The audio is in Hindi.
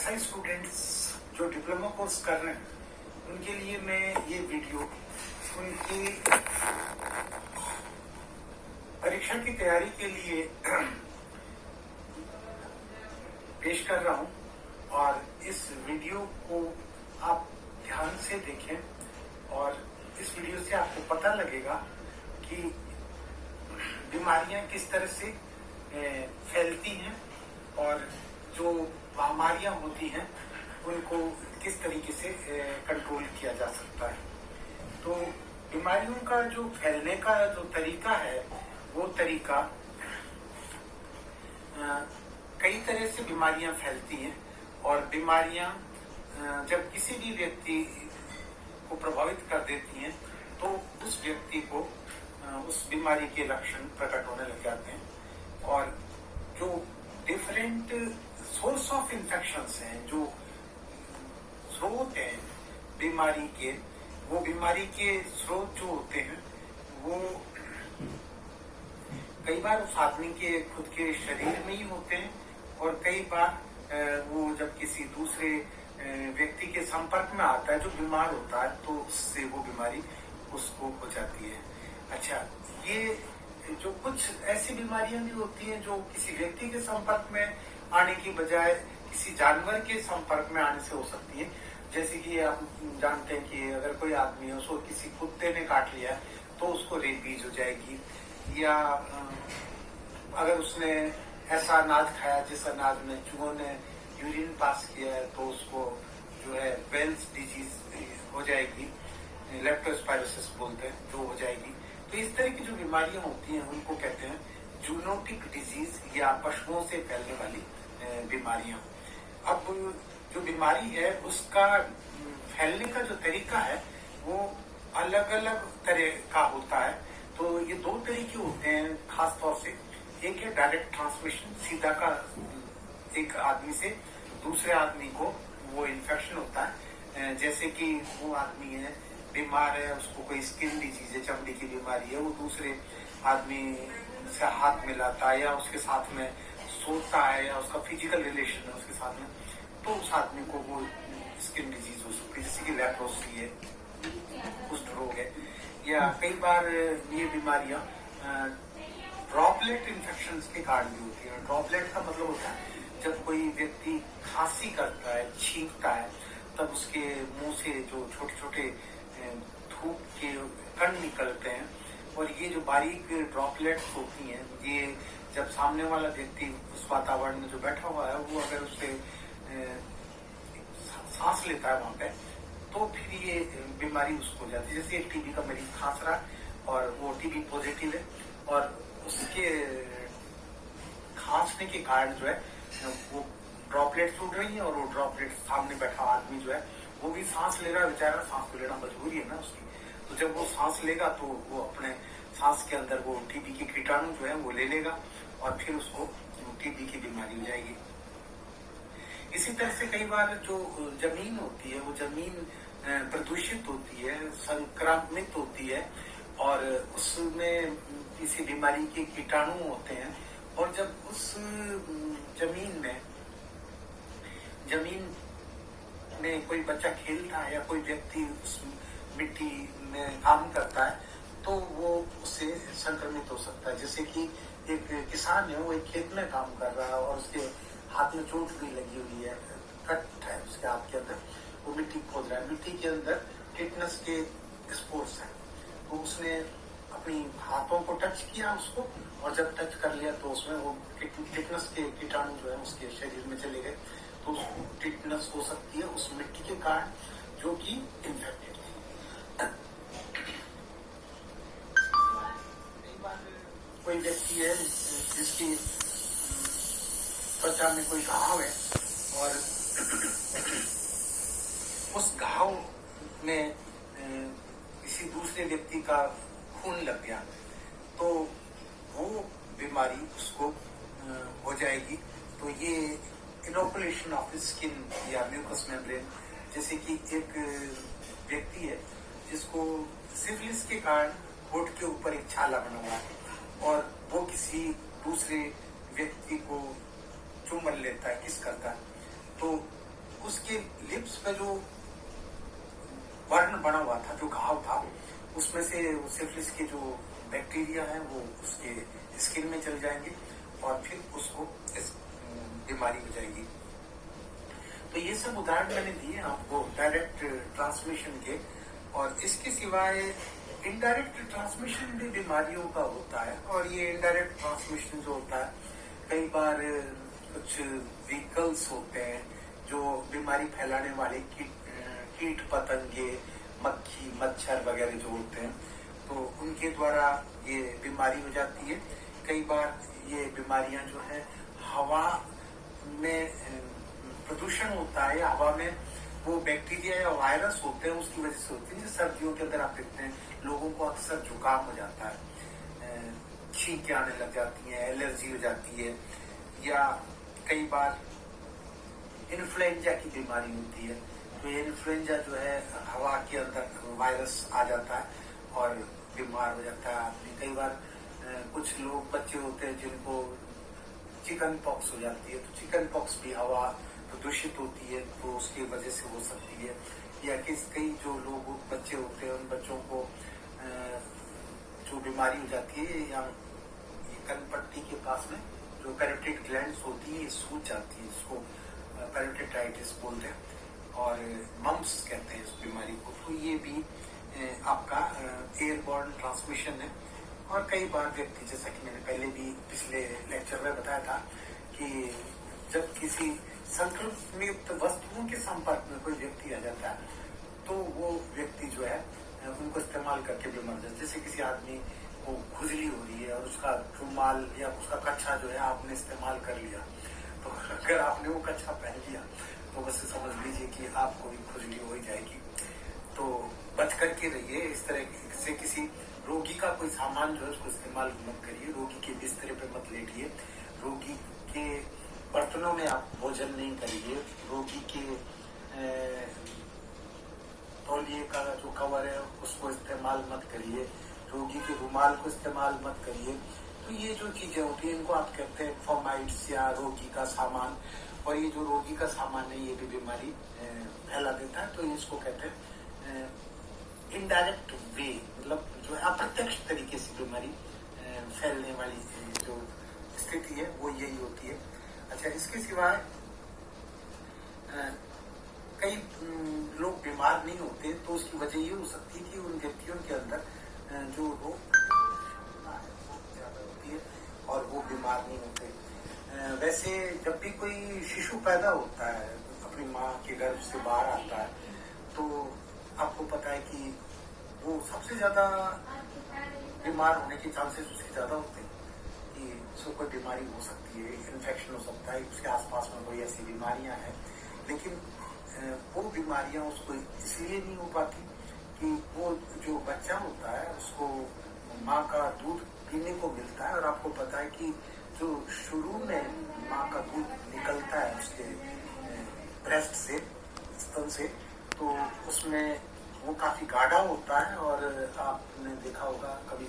सारे स्टूडेंट्स जो डिप्लोमा कोर्स कर रहे हैं उनके लिए मैं ये वीडियो उनकी परीक्षा की तैयारी के लिए पेश कर रहा हूं और इस वीडियो को आप ध्यान से देखें और इस वीडियो से आपको पता लगेगा कि बीमारियां किस तरह से फैलती हैं और जो महामारियां होती हैं उनको किस तरीके से कंट्रोल किया जा सकता है। तो बीमारियों का जो फैलने का जो तरीका है वो तरीका कई तरह से बीमारियां फैलती हैं और बीमारियां जब किसी भी व्यक्ति को प्रभावित कर देती हैं तो उस व्यक्ति को उस बीमारी के लक्षण प्रकट होने लग जाते हैं और जो डिफरेंट सोर्स ऑफ इन्फेक्शंस हैं, जो स्रोत हैं बीमारी के, वो बीमारी के स्रोत जो होते हैं वो कई बार उस आदमी के खुद के शरीर में ही होते हैं और कई बार वो जब किसी दूसरे व्यक्ति के संपर्क में आता है जो बीमार होता है तो उससे वो बीमारी उसको हो जाती है। अच्छा, ये जो कुछ ऐसी बीमारियां भी होती हैं जो किसी व्यक्ति के संपर्क में आने की बजाय किसी जानवर के संपर्क में आने से हो सकती है। जैसे कि आप जानते हैं कि अगर कोई आदमी है उसको किसी कुत्ते ने काट लिया तो उसको रेबीज हो जाएगी, या अगर उसने ऐसा अनाज खाया जिस अनाज में चूहों ने यूरिन पास किया है तो उसको जो है वेल्स डिजीज हो जाएगी, लेप्टोस्पायरोसिस बोलते हैं, जो हो जाएगी। तो इस तरह की जो बीमारियां होती हैं उनको कहते हैं जूनोटिक डिजीज या पशुओं से फैलने वाली बीमारियां। अब जो बीमारी है उसका फैलने का जो तरीका है वो अलग अलग तरह का होता है। तो ये दो तरीके होते हैं खास तौर से। एक है डायरेक्ट ट्रांसमिशन, सीधा का एक आदमी से दूसरे आदमी को वो इन्फेक्शन होता है। जैसे कि वो आदमी है बीमार है, उसको कोई स्किन डिजीज है, चमड़ी की बीमारी है, वो दूसरे आदमी से हाथ मिलाता है या उसके साथ में सोता है या उसका फिजिकल रिलेशन है उसके साथ में, तो उस आदमी को वो स्किन डिजीज हो सकती है, जैसे कि लेप्रोसी है, कुष्ठ रोग है। या कई बार ये बीमारियां ड्रॉपलेट इन्फेक्शन के कारण भी होती है। ड्रॉपलेट का मतलब होता है जब कोई व्यक्ति खांसी करता है, छींकता है, तब उसके मुंह से जो छोटे छोटे थूक के कण निकलते हैं और ये जो बारीक ड्रॉपलेट्स होती हैं, ये जब सामने वाला व्यक्ति उस वातावरण में जो बैठा हुआ है वो अगर उससे सांस लेता है वहां पे तो फिर ये बीमारी उसको हो जाती है। जैसे एक टीबी का मरीज खांस रहा है और वो टीबी पॉजिटिव है और उसके खांसने के कारण जो है वो ड्रॉपलेट्स उड़ रही है और वो ड्रॉपलेट सामने बैठा आदमी जो है वो भी सांस ले रहा है, बेचारा सांस तो लेना मजबूरी है ना उसकी। तो जब वो सांस लेगा तो वो अपने सांस के अंदर वो टीबी के कीटाणु जो है वो ले लेगा और फिर उसको टीबी की बीमारी हो जाएगी। इसी तरह से कई बार जो जमीन होती है वो जमीन प्रदूषित होती है, संक्रामित होती है और उसमें किसी बीमारी के कीटाणु होते हैं और जब उस जमीन में कोई बच्चा खेलता है या कोई व्यक्ति उस मिट्टी में काम करता है तो वो उससे संक्रमित हो सकता है। जैसे कि एक किसान है, वो एक खेत में काम कर रहा है और उसके हाथ में चोट भी लगी हुई है, कट है उसके हाथ के अंदर, वो मिट्टी खोद रहा है, मिट्टी के अंदर टिटनस के स्पोर्स हैं, तो उसने अपनी हाथों को टच किया उसको और जब टच कर लिया तो उसमें वो टिटनस के कीटाणु जो है उसके शरीर में चले गए, तो उसको टिटनस हो सकती है उस मिट्टी के कारण जो कि इन्फेक्टेड थी। कोई व्यक्ति है जिसकी त्वचा में कोई घाव है और उस घाव में किसी दूसरे व्यक्ति का खून लग गया तो वो बीमारी उसको हो जाएगी। तो ये इनोकुलेशन ऑफ स्किन या म्यूकस मेम्ब्रेन, जैसे कि एक व्यक्ति है जिसको सिफिलिस के कारण होठ के ऊपर एक छाला बना हुआ है और वो किसी दूसरे व्यक्ति को चुम्बन लेता है, किस करता है, तो उसके लिप्स पे जो वर्ण बना हुआ था, जो घाव था, उसमें से सिफिलिस के जो बैक्टीरिया है वो उसके स्किन में चल जाएंगे और फिर उसको इस बीमारी हो जाएगी। तो ये सब उदाहरण मैंने दिए आपको डायरेक्ट ट्रांसमिशन के। और इसके सिवाय इनडायरेक्ट ट्रांसमिशन भी बीमारियों का होता है। और ये इनडायरेक्ट ट्रांसमिशन जो होता है, कई बार कुछ व्हीकल्स होते हैं जो बीमारी फैलाने वाले कीट पतंगे, मक्खी, मच्छर वगैरह जो होते हैं, तो उनके द्वारा ये बीमारी हो जाती है। कई बार ये बीमारियां जो है हवा में प्रदूषण होता है, हवा में वो बैक्टीरिया या वायरस होते हैं, उसकी वजह से होती है। जैसे सर्दियों के अंदर आप देखते हैं लोगों को अक्सर जुकाम हो जाता है, छींकें आने लग जाती हैं, एलर्जी हो जाती है, या कई बार इन्फ्लुएंजा की बीमारी होती है। तो ये इन्फ्लुएंजा जो है हवा के अंदर वायरस आ जाता है और बीमार हो जाता है आदमी। कई बार कुछ लोग बच्चे होते हैं जिनको चिकन पॉक्स हो जाती है, तो चिकन पॉक्स भी हवा प्रदूषित होती है तो उसकी वजह से हो सकती है। या कई जो लोग बच्चे होते हैं उन बच्चों को जो बीमारी हो जाती है, या ये कनपट्टी के पास में जो पैरोटिड ग्लैंड्स होती है सूज जाती है, इसको पैरोटिटाइटिस बोलते हैं और मम्स कहते हैं इस बीमारी को। तो ये भी आपका एयरबॉर्न ट्रांसमिशन है। और कई बार व्यक्ति, जैसा कि मैंने पहले भी पिछले लेक्चर में बताया था, कि जब किसी संक्रमित वस्तुओं के संपर्क में कोई व्यक्ति आ जाता है तो वो व्यक्ति जो है उनको इस्तेमाल करके बीमार हो जाता है। जैसे किसी आदमी को खुजली हो रही है और उसका रुमाल या उसका कच्छा जो है आपने इस्तेमाल कर लिया, तो अगर आपने वो कच्छा पहन लिया तो बस समझ लीजिए कि आपको भी खुजली हो ही जाएगी। तो बच करके रहिए। इस तरह से किसी रोगी का कोई सामान जो है उसको इस्तेमाल मत करिए। रोगी के बिस्तर पे मत लेटिए। रोगी के बर्तनों में आप भोजन नहीं करिए। रोगी के तौलिए का जो कवर है उसको इस्तेमाल मत करिए। रोगी के रुमाल को इस्तेमाल मत करिए। तो ये जो चीजें होती हैं इनको आप कहते हैं फॉर्माइट्स या रोगी का सामान। और ये जो रोगी का सामान है ये भी बीमारी फैला देता है। तो इसको कहते हैं इनडायरेक्ट वे, मतलब जो है अप्रत्यक्ष तरीके से बीमारी फैलने वाली जो स्थिति है वो यही होती है। अच्छा, इसके सिवाय कई लोग बीमार नहीं होते तो उसकी वजह ये हो सकती है कि उन व्यक्तियों के अंदर जो रोग ज्यादा होती है और वो बीमार नहीं होते। वैसे जब भी कोई शिशु पैदा होता है, अपनी माँ के गर्भ से बाहर आता है, तो आपको पता है कि वो सबसे ज्यादा बीमार होने के चांसेस उसके ज्यादा होते हैं कि उसको कोई बीमारी हो सकती है, इन्फेक्शन हो सकता है, उसके आसपास में कोई ऐसी बीमारियां हैं। लेकिन वो बीमारियां उसको इसलिए नहीं हो पाती कि वो जो बच्चा होता है उसको माँ का दूध पीने को मिलता है। और आपको पता है कि जो शुरू में माँ का दूध निकलता है उसके ब्रेस्ट से, स्तन से, तो उसमें वो काफी गाढ़ा होता है। और आपने देखा होगा कभी